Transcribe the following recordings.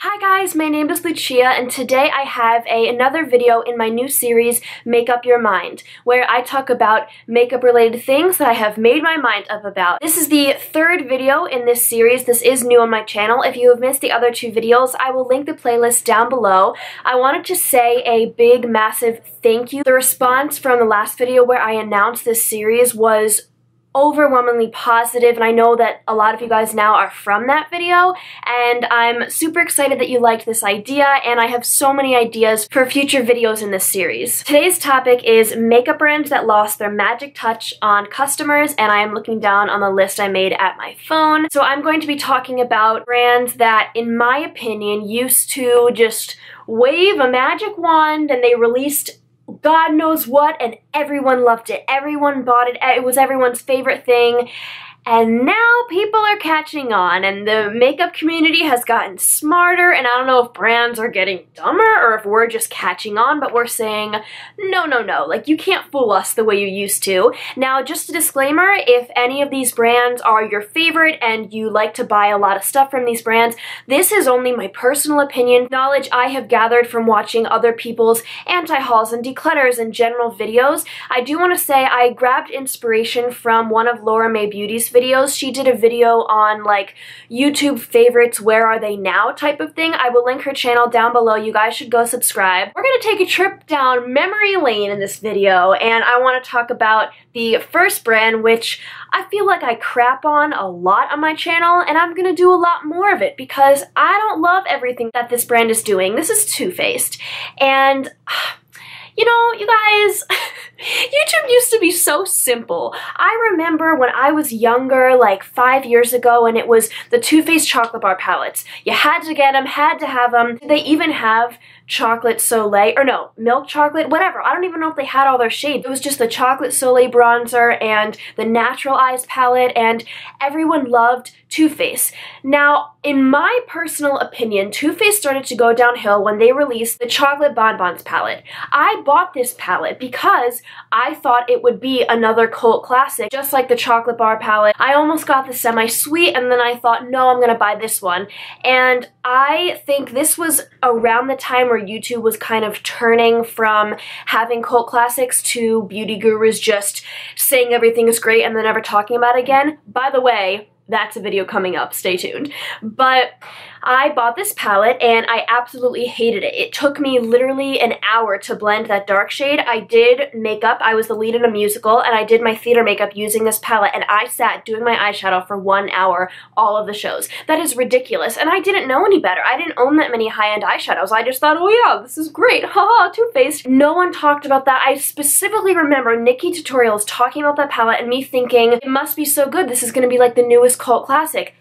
Hi guys, my name is Lucia and today I have another video in my new series, Make Up Your Mind, where I talk about makeup related things that I have made my mind up about. This is the third video in this series. This is new on my channel. If you have missed the other two videos, I will link the playlist down below. I wanted to say a big, massive thank you. The response from the last video where I announced this series was overwhelmingly positive, and I know that a lot of you guys now are from that video, and I'm super excited that you liked this idea, and I have so many ideas for future videos in this series. Today's topic is makeup brands that lost their magic touch on customers, and I am looking down on the list I made at my phone. So I'm going to be talking about brands that, in my opinion, used to just wave a magic wand and they released God knows what, and everyone loved it. Everyone bought it. It was everyone's favorite thing. And now people are catching on, and the makeup community has gotten smarter, and I don't know if brands are getting dumber or if we're just catching on, but we're saying, no, like, you can't fool us the way you used to. Now, just a disclaimer, if any of these brands are your favorite and you like to buy a lot of stuff from these brands, this is only my personal opinion, knowledge I have gathered from watching other people's anti-hauls and declutters and general videos. I do want to say I grabbed inspiration from one of Laura May Beauty's videos. She did a video on like YouTube favorites, where are they now type of thing. I will link her channel down below. You guys should go subscribe. We're gonna take a trip down memory lane in this video, and I want to talk about the first brand, which I feel like I crap on a lot on my channel, and I'm gonna do a lot more of it because I don't love everything that this brand is doing. This is Too Faced, and you know, you guys, YouTube used to be so simple. I remember when I was younger, like 5 years ago, and it was the Too Faced chocolate bar palettes. You had to get them, had to have them. Did they even have chocolate Soleil, or no, milk chocolate, whatever. I don't even know if they had all their shades. It was just the chocolate Soleil bronzer and the natural eyes palette, and everyone loved Too Faced. Now, in my personal opinion, Too Faced started to go downhill when they released the chocolate bonbons palette. I bought this palette because I thought it would be another cult classic, just like the chocolate bar palette. I almost got the semi-sweet, and then I thought, no, I'm gonna buy this one. And I think this was around the time where YouTube was kind of turning from having cult classics to beauty gurus just saying everything is great and then never talking about it again. By the way, that's a video coming up, stay tuned. But I bought this palette and I absolutely hated it. It took me literally an hour to blend that dark shade. I did makeup, I was the lead in a musical, and I did my theater makeup using this palette, and I sat doing my eyeshadow for 1 hour, all of the shows. That is ridiculous, and I didn't know any better. I didn't own that many high-end eyeshadows. I just thought, oh yeah, this is great, haha, Too Faced. No one talked about that. I specifically remember Nikki Tutorials talking about that palette and me thinking, it must be so good, this is gonna be like the newest cult classic.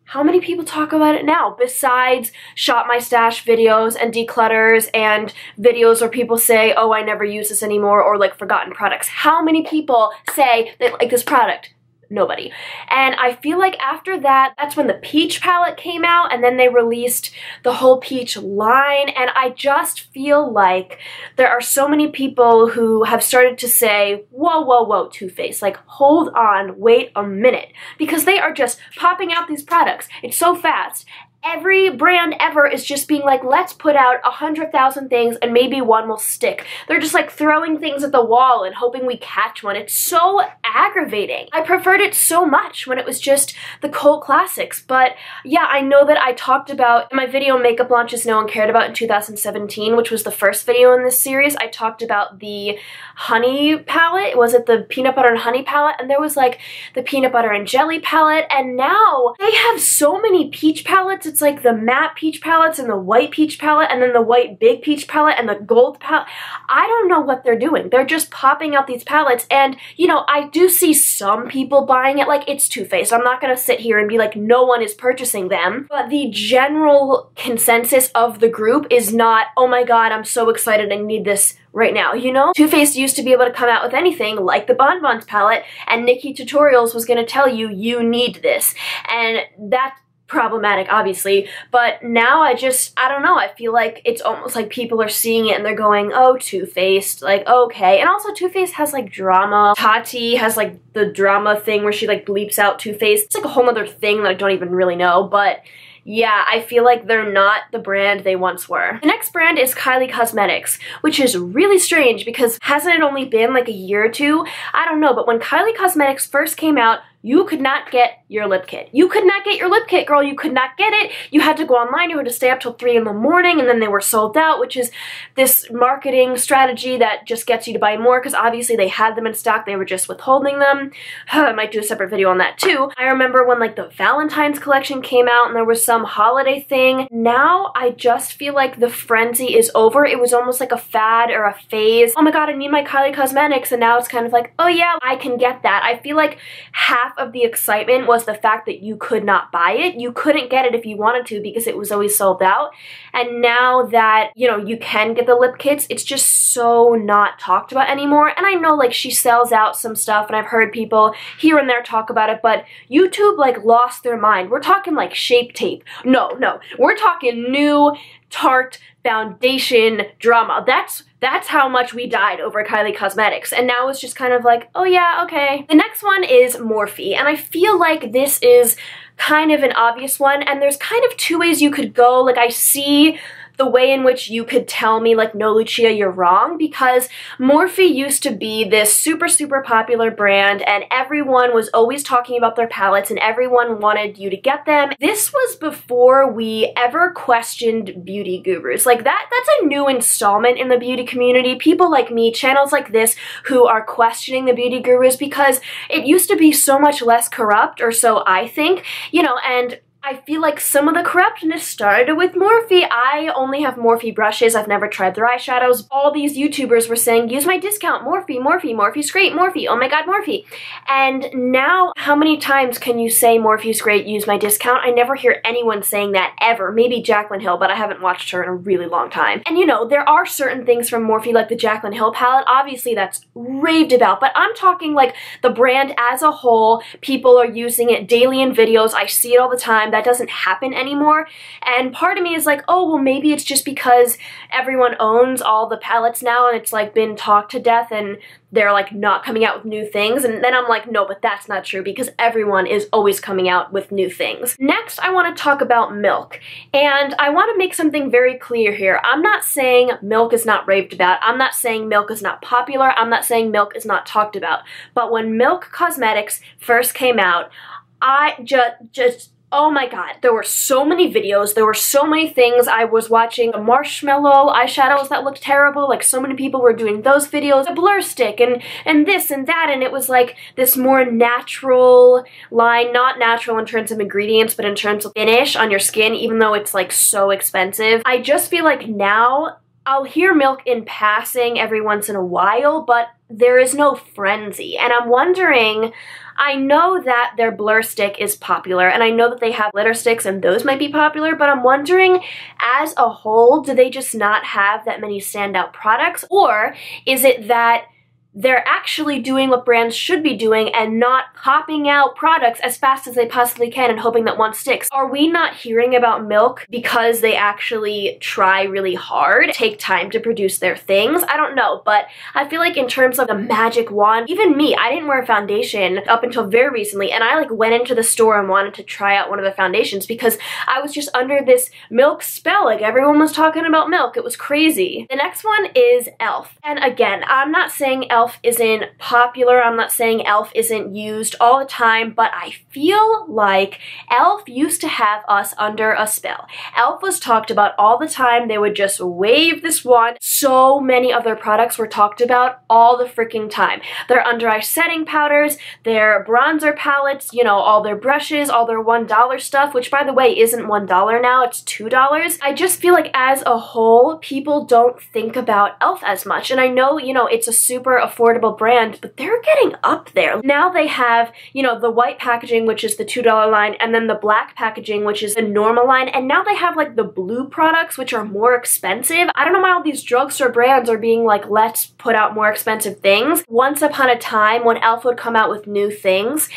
How many people talk about it now, besides Shop My Stash videos and declutters and videos where people say, oh, I never use this anymore, or like forgotten products? How many people say they like this product? Nobody. And I feel like after that, that's when the peach palette came out, and then they released the whole peach line, and I just feel like there are so many people who have started to say, whoa, Too Faced, like, hold on, wait a minute, because they are just popping out these products. It's so fast. Every brand ever is just being like, let's put out 100,000 things and maybe one will stick. They're just like throwing things at the wall and hoping we catch one. It's so aggravating. I preferred it so much when it was just the cult classics. But yeah, I know that I talked about in my video Makeup Launches No One Cared About in 2017, which was the first video in this series. I talked about the honey palette. Was it the peanut butter and honey palette? And there was like the peanut butter and jelly palette. And now they have so many peach palettes. It's like the matte peach palettes and the white peach palette and then the white big peach palette and the gold palette. I don't know what they're doing. They're just popping out these palettes, and you know, I do see some people buying it like it's Too Faced. I'm not gonna sit here and be like no one is purchasing them, but the general consensus of the group is not, oh my god, I'm so excited, I need this right now, you know? Too Faced used to be able to come out with anything like the bonbons palette, and Nikki Tutorials was gonna tell you, you need this, and that's problematic, obviously, but now I don't know, I feel like it's almost like people are seeing it and they're going, oh, Too Faced, like, okay. And also Too Faced has like drama. Tarte has like the drama thing where she like bleeps out Too Faced. It's like a whole other thing that I don't even really know, but yeah, I feel like they're not the brand they once were. The next brand is Kylie Cosmetics, which is really strange because hasn't it only been like a year or two? I don't know, but when Kylie Cosmetics first came out, you could not get your lip kit. You could not get your lip kit, girl. You could not get it. You had to go online. You had to stay up till 3 in the morning, and then they were sold out, which is this marketing strategy that just gets you to buy more because obviously they had them in stock. They were just withholding them. I might do a separate video on that too. I remember when like the Valentine's collection came out and there was some holiday thing. Now I just feel like the frenzy is over. It was almost like a fad or a phase. Oh my god, I need my Kylie Cosmetics, and now it's kind of like, oh yeah, I can get that. I feel like half of the excitement was the fact that you could not buy it. You couldn't get it if you wanted to because it was always sold out. And now that, you know, you can get the lip kits, it's just so not talked about anymore. And I know like she sells out some stuff and I've heard people here and there talk about it, but YouTube like lost their mind. We're talking like Shape Tape. No, we're talking new Tarte foundation drama. That's how much we died over Kylie Cosmetics, and now it's just kind of like, oh yeah, okay. The next one is Morphe, and I feel like this is kind of an obvious one, and there's kind of two ways you could go. Like I see the way in which you could tell me like, no, Lucia, you're wrong, because Morphe used to be this super popular brand and everyone was always talking about their palettes and everyone wanted you to get them. This was before we ever questioned beauty gurus. Like that's a new installment in the beauty community. People like me, channels like this, who are questioning the beauty gurus because it used to be so much less corrupt, or so I think, you know, and I feel like some of the corruptness started with Morphe. I only have Morphe brushes. I've never tried their eyeshadows. All these YouTubers were saying, use my discount, Morphe, Morphe's great, Morphe, oh my god, Morphe. And now, how many times can you say Morphe's great, use my discount? I never hear anyone saying that ever. Maybe Jaclyn Hill, but I haven't watched her in a really long time. And you know, there are certain things from Morphe, like the Jaclyn Hill palette, obviously that's raved about, but I'm talking like the brand as a whole. People are using it daily in videos. I see it all the time. That doesn't happen anymore, and part of me is like, oh well, maybe it's just because everyone owns all the palettes now and it's like been talked to death and they're like not coming out with new things. And then I'm like, no, but that's not true because everyone is always coming out with new things. Next, I want to talk about Milk, and I want to make something very clear here. I'm not saying Milk is not raved about. I'm not saying Milk is not popular. I'm not saying Milk is not talked about. But when Milk Cosmetics first came out, I just oh my god, there were so many videos, there were so many things. I was watching marshmallow eyeshadows that looked terrible, like so many people were doing those videos, a blur stick and this and that, and it was like this more natural line, not natural in terms of ingredients, but in terms of finish on your skin, even though it's like so expensive. I just feel like now I'll hear Milk in passing every once in a while, but there is no frenzy, and I'm wondering, I know that their blur stick is popular, and I know that they have glitter sticks and those might be popular, but I'm wondering, as a whole, do they just not have that many standout products, or is it that they're actually doing what brands should be doing and not popping out products as fast as they possibly can and hoping that one sticks? Are we not hearing about Milk because they actually try really hard, take time to produce their things? I don't know, but I feel like in terms of the magic wand, even me, I didn't wear a foundation up until very recently, and I like went into the store and wanted to try out one of the foundations because I was just under this Milk spell. Like everyone was talking about Milk. It was crazy. The next one is e.l.f. And again, I'm not saying e.l.f. isn't popular. I'm not saying e.l.f. isn't used all the time, but I feel like e.l.f. used to have us under a spell. e.l.f. was talked about all the time. They would just wave this wand. So many other products were talked about all the freaking time. Their under eye setting powders, their bronzer palettes, you know, all their brushes, all their $1 stuff, which by the way isn't $1 now, it's $2. I just feel like as a whole, people don't think about e.l.f. as much. And I know, you know, it's a super affordable brand, but they're getting up there. Now they have, you know, the white packaging, which is the $2 line, and then the black packaging, which is the normal line, and now they have like the blue products, which are more expensive. I don't know why all these drugstore brands are being like, let's put out more expensive things. Once upon a time, when e.l.f. would come out with new things,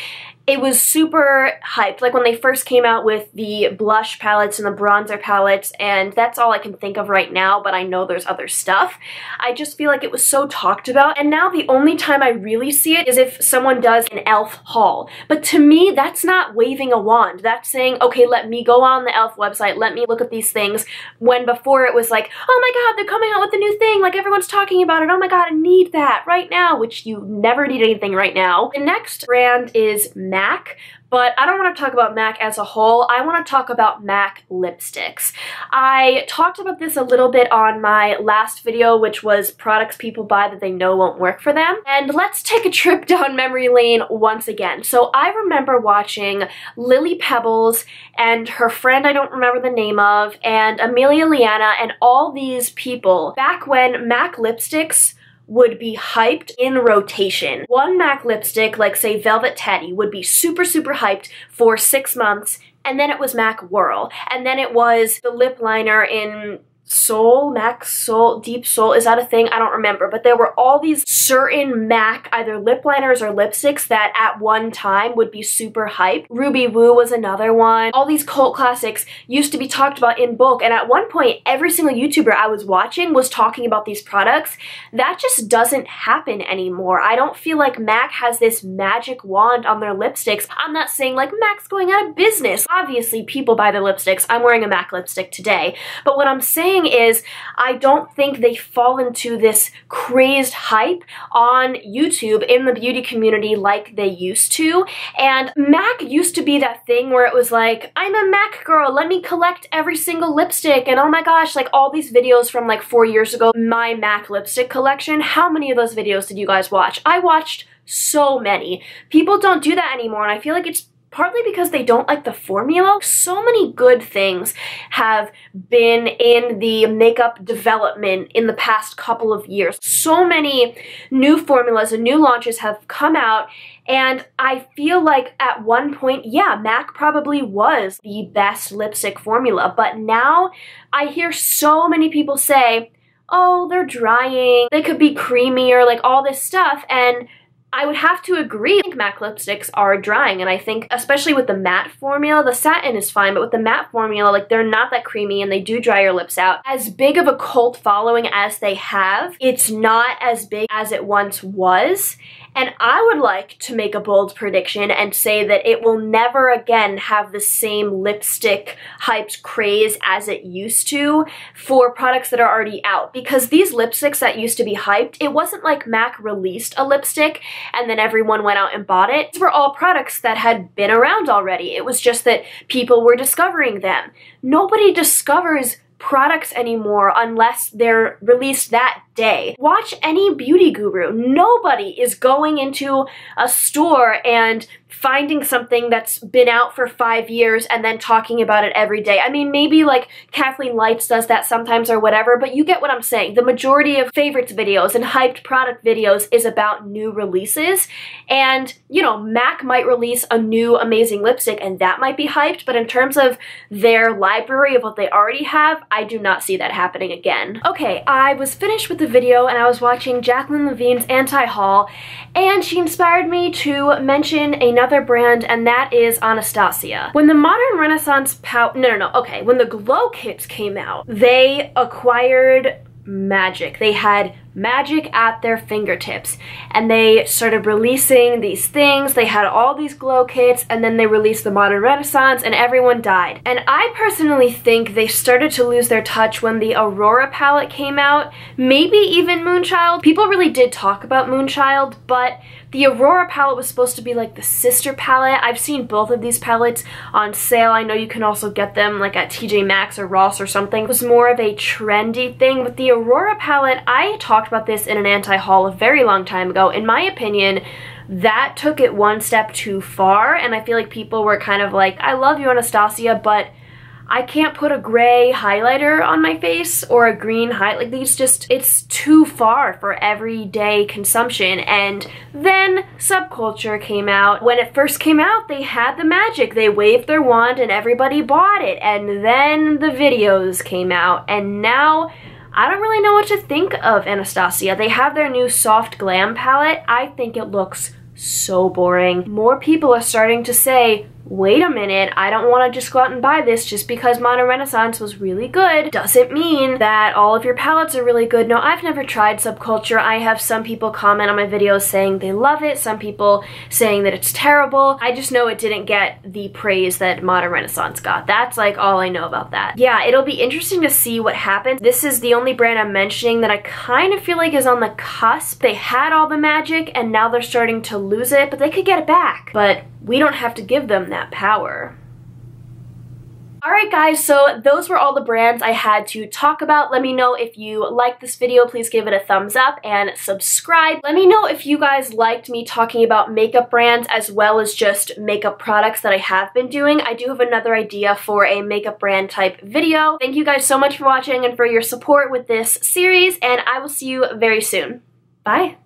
it was super hyped, like when they first came out with the blush palettes and the bronzer palettes, and that's all I can think of right now, but I know there's other stuff. I just feel like it was so talked about, and now the only time I really see it is if someone does an e.l.f. haul. But to me, that's not waving a wand. That's saying, okay, let me go on the e.l.f. website, let me look at these things, when before it was like, oh my god, they're coming out with a new thing, like everyone's talking about it, oh my god, I need that right now, which you never need anything right now. The next brand is Mac, but I don't want to talk about Mac as a whole. I want to talk about Mac lipsticks. I talked about this a little bit on my last video, which was products people buy that they know won't work for them. And let's take a trip down memory lane once again. So I remember watching Lily Pebbles and her friend I don't remember the name of, and Amelia Liana, and all these people back when Mac lipsticks would be hyped in rotation. One MAC lipstick, like say Velvet Teddy, would be super hyped for 6 months, and then it was MAC Whirl, and then it was the lip liner in Soul, MAC Soul, Deep Soul, is that a thing? I don't remember, but there were all these certain MAC either lip liners or lipsticks that at one time would be super hyped. Ruby Woo was another one. All these cult classics used to be talked about in bulk, and at one point every single YouTuber I was watching was talking about these products. That just doesn't happen anymore. I don't feel like MAC has this magic wand on their lipsticks. I'm not saying like MAC's going out of business. Obviously people buy their lipsticks. I'm wearing a MAC lipstick today, but what I'm saying is I don't think they fall into this crazed hype on YouTube in the beauty community like they used to. And MAC used to be that thing where it was like, I'm a MAC girl, let me collect every single lipstick, and oh my gosh, like all these videos from like 4 years ago, my MAC lipstick collection. How many of those videos did you guys watch? I watched so many. People don't do that anymore, and I feel like it's partly because they don't like the formula. So many good things have been in the makeup development in the past couple of years. So many new formulas and new launches have come out, and I feel like at one point, yeah, MAC probably was the best lipstick formula, but now I hear so many people say, oh, they're drying, they could be creamier, like all this stuff, and I would have to agree. I think MAC lipsticks are drying, and I think especially with the matte formula, the satin is fine, but with the matte formula, like they're not that creamy and they do dry your lips out. As big of a cult following as they have, it's not as big as it once was. And I would like to make a bold prediction and say that it will never again have the same lipstick hyped craze as it used to for products that are already out. Because these lipsticks that used to be hyped, it wasn't like MAC released a lipstick and then everyone went out and bought it. These were all products that had been around already. It was just that people were discovering them. Nobody discovers products anymore unless they're released that day. Watch any beauty guru. Nobody is going into a store and finding something that's been out for 5 years and then talking about it every day. I mean, maybe like Kathleen Lights does that sometimes or whatever, but you get what I'm saying. The majority of favorites videos and hyped product videos is about new releases, and you know, MAC might release a new amazing lipstick and that might be hyped, but in terms of their library of what they already have, I do not see that happening again. Okay, I was finished with the video and I was watching Jacqueline Levine's anti-haul, and she inspired me to mention another brand, and that is Anastacio. When the Modern Renaissance when the Glow Kits came out, they acquired magic. They had magic at their fingertips, and they started releasing these things. They had all these glow kits, and then they released the Modern Renaissance, and everyone died. And I personally think they started to lose their touch when the Aurora palette came out, maybe even Moonchild. People really did talk about Moonchild, but the Aurora palette was supposed to be like the sister palette. I've seen both of these palettes on sale. I know you can also get them like at TJ Maxx or Ross or something. It was more of a trendy thing. With the Aurora palette, I talked about this in an anti-haul a very long time ago. In my opinion, that took it one step too far, and I feel like people were kind of like, I love you, Anastacia, but I can't put a gray highlighter on my face or a green highlight. Like, these just, it's too far for everyday consumption. And then Subculture came out. When it first came out, they had the magic. They waved their wand and everybody bought it. And then the videos came out, and now I don't really know what to think of Anastacia. They have their new Soft Glam palette. I think it looks so boring. More people are starting to say, wait a minute, I don't want to just go out and buy this just because Modern Renaissance was really good. Doesn't mean that all of your palettes are really good. No, I've never tried Subculture. I have some people comment on my videos saying they love it, some people saying that it's terrible. I just know it didn't get the praise that Modern Renaissance got. That's like all I know about that. Yeah, it'll be interesting to see what happens. This is the only brand I'm mentioning that I kind of feel like is on the cusp. They had all the magic and now they're starting to lose it, but they could get it back. But we don't have to give them that power. Alright guys, so those were all the brands I had to talk about. Let me know if you liked this video. Please give it a thumbs up and subscribe. Let me know if you guys liked me talking about makeup brands as well as just makeup products that I have been doing. I do have another idea for a makeup brand type video. Thank you guys so much for watching and for your support with this series, and I will see you very soon. Bye!